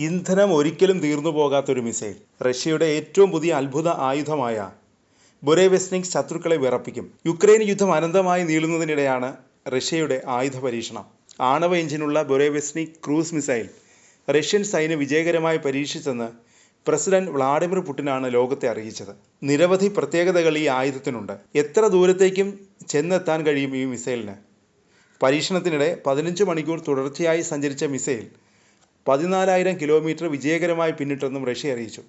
ഇന്ധനം ഒരിക്കലും തീർന്നു പോകാത്തൊരു മിസൈൽ. റഷ്യയുടെ ഏറ്റവും പുതിയ അത്ഭുത ആയുധമായ ബുരേവെസ്നിക് ശത്രുക്കളെ വിറപ്പിക്കും. യുക്രൈൻ യുദ്ധം അനന്തമായി നീളുന്നതിനിടെയാണ് റഷ്യയുടെ ആയുധ പരീക്ഷണം. ആണവ എഞ്ചിനുള്ള ബുരേവെസ്നിക് ക്രൂസ് മിസൈൽ റഷ്യൻ സൈന്യം വിജയകരമായി പരീക്ഷിച്ചെന്ന് പ്രസിഡന്റ് വ്ളാഡിമിർ പുടിനാണ് ലോകത്തെ അറിയിച്ചത്. നിരവധി പ്രത്യേകതകൾ ഈ ആയുധത്തിനുണ്ട്. എത്ര ദൂരത്തേക്കും ചെന്നെത്താൻ കഴിയും ഈ മിസൈലിന്? പരീക്ഷണത്തിനിടെ 15 മണിക്കൂർ തുടർച്ചയായി സഞ്ചരിച്ച മിസൈൽ 14,000 കിലോമീറ്റർ വിജയകരമായി പിന്നിട്ടെന്നും റഷ്യ അറിയിച്ചു.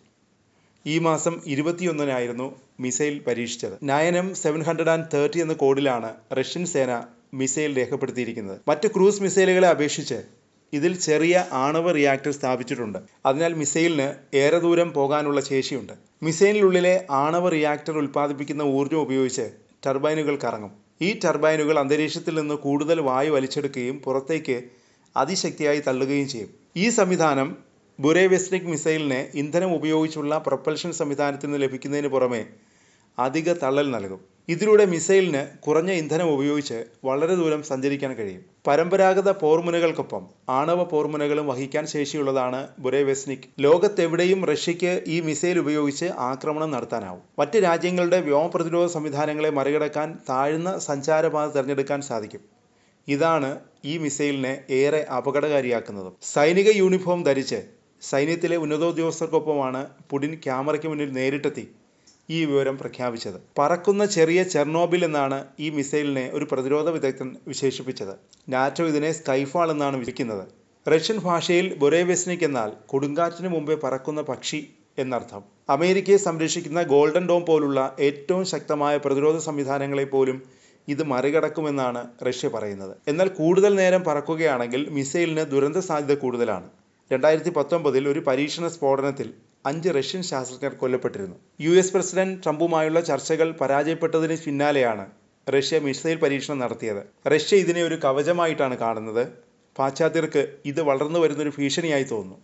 ഈ മാസം 21-നായിരുന്നു മിസൈൽ പരീക്ഷിച്ചത്. നയനം 730 എന്ന കോഡിലാണ് റഷ്യൻ സേന മിസൈൽ രേഖപ്പെടുത്തിയിരിക്കുന്നത്. മറ്റ് ക്രൂസ് മിസൈലുകളെ അപേക്ഷിച്ച് ഇതിൽ ചെറിയ ആണവ റിയാക്ടർ സ്ഥാപിച്ചിട്ടുണ്ട്. അതിനാൽ മിസൈലിന് ഏറെ ദൂരം പോകാനുള്ള ശേഷിയുണ്ട്. മിസൈലിനുള്ളിലെ ആണവ റിയാക്ടർ ഉൽപ്പാദിപ്പിക്കുന്ന ഊർജ്ജം ഉപയോഗിച്ച് ടർബൈനുകൾ കറങ്ങും. ഈ ടർബൈനുകൾ അന്തരീക്ഷത്തിൽ നിന്ന് കൂടുതൽ വായു വലിച്ചെടുക്കുകയും പുറത്തേക്ക് അതിശക്തിയായി തള്ളുകയും ചെയ്യും. ഈ സംവിധാനം ബുരേവെസ്നിക് മിസൈലിന് ഇന്ധനം ഉപയോഗിച്ചുള്ള പ്രൊപ്പൽഷൻ സംവിധാനത്തിൽ നിന്ന് ലഭിക്കുന്നതിന് പുറമെ അധിക തള്ളൽ നൽകും. ഇതിലൂടെ മിസൈലിന് കുറഞ്ഞ ഇന്ധനം ഉപയോഗിച്ച് വളരെ ദൂരം സഞ്ചരിക്കാൻ കഴിയും. പരമ്പരാഗത പോർമുനകൾക്കൊപ്പം ആണവ പോർമുനകളും വഹിക്കാൻ ശേഷിയുള്ളതാണ് ബുരേവെസ്നിക്. ലോകത്തെവിടെയും റഷ്യയ്ക്ക് ഈ മിസൈൽ ഉപയോഗിച്ച് ആക്രമണം നടത്താനാവും. മറ്റ് രാജ്യങ്ങളുടെ വ്യോമപ്രതിരോധ സംവിധാനങ്ങളെ മറികടക്കാൻ താഴ്ന്ന സഞ്ചാരപാത തിരഞ്ഞെടുക്കാൻ സാധിക്കും. ഇതാണ് ഈ മിസൈലിനെ ഏറെ അപകടകാരിയാക്കുന്നതും. സൈനിക യൂണിഫോം ധരിച്ച് സൈന്യത്തിലെ ഉന്നതോദ്യോഗസ്ഥർക്കൊപ്പമാണ് പുടിൻ ക്യാമറയ്ക്ക് മുന്നിൽ നേരിട്ടെത്തി ഈ വിവരം പ്രഖ്യാപിച്ചത്. പറക്കുന്ന ചെറിയ ചെർണോബിൽ എന്നാണ് ഈ മിസൈലിനെ ഒരു പ്രതിരോധ വിദഗ്ധൻ വിശേഷിപ്പിച്ചത്. നാറ്റോ ഇതിനെ സ്കൈഫാൾ എന്നാണ് വിളിക്കുന്നത്. റഷ്യൻ ഭാഷയിൽ ബുരേവെസ്നിക് എന്നാൽ കൊടുങ്കാറ്റിന് മുമ്പേ പറക്കുന്ന പക്ഷി എന്നർത്ഥം. അമേരിക്കയെ സംരക്ഷിക്കുന്ന ഗോൾഡൻ ഡോം പോലുള്ള ഏറ്റവും ശക്തമായ പ്രതിരോധ സംവിധാനങ്ങളെ പോലും ഇത് മറികടക്കുമെന്നാണ് റഷ്യ പറയുന്നത്. എന്നാൽ കൂടുതൽ നേരം പറക്കുകയാണെങ്കിൽ മിസൈലിന് ദുരന്ത സാധ്യത കൂടുതലാണ്. 2019 ഒരു പരീക്ഷണ സ്ഫോടനത്തിൽ 5 റഷ്യൻ ശാസ്ത്രജ്ഞർ കൊല്ലപ്പെട്ടിരുന്നു. US പ്രസിഡന്റ് ട്രംപുമായുള്ള ചർച്ചകൾ പരാജയപ്പെട്ടതിന് പിന്നാലെയാണ് റഷ്യ മിസൈൽ പരീക്ഷണം നടത്തിയത്. റഷ്യ ഇതിനെ ഒരു കവചമായിട്ടാണ് കാണുന്നത്. പാശ്ചാത്യർക്ക് ഇത് വളർന്നു വരുന്നൊരു ഭീഷണിയായി തോന്നുന്നു.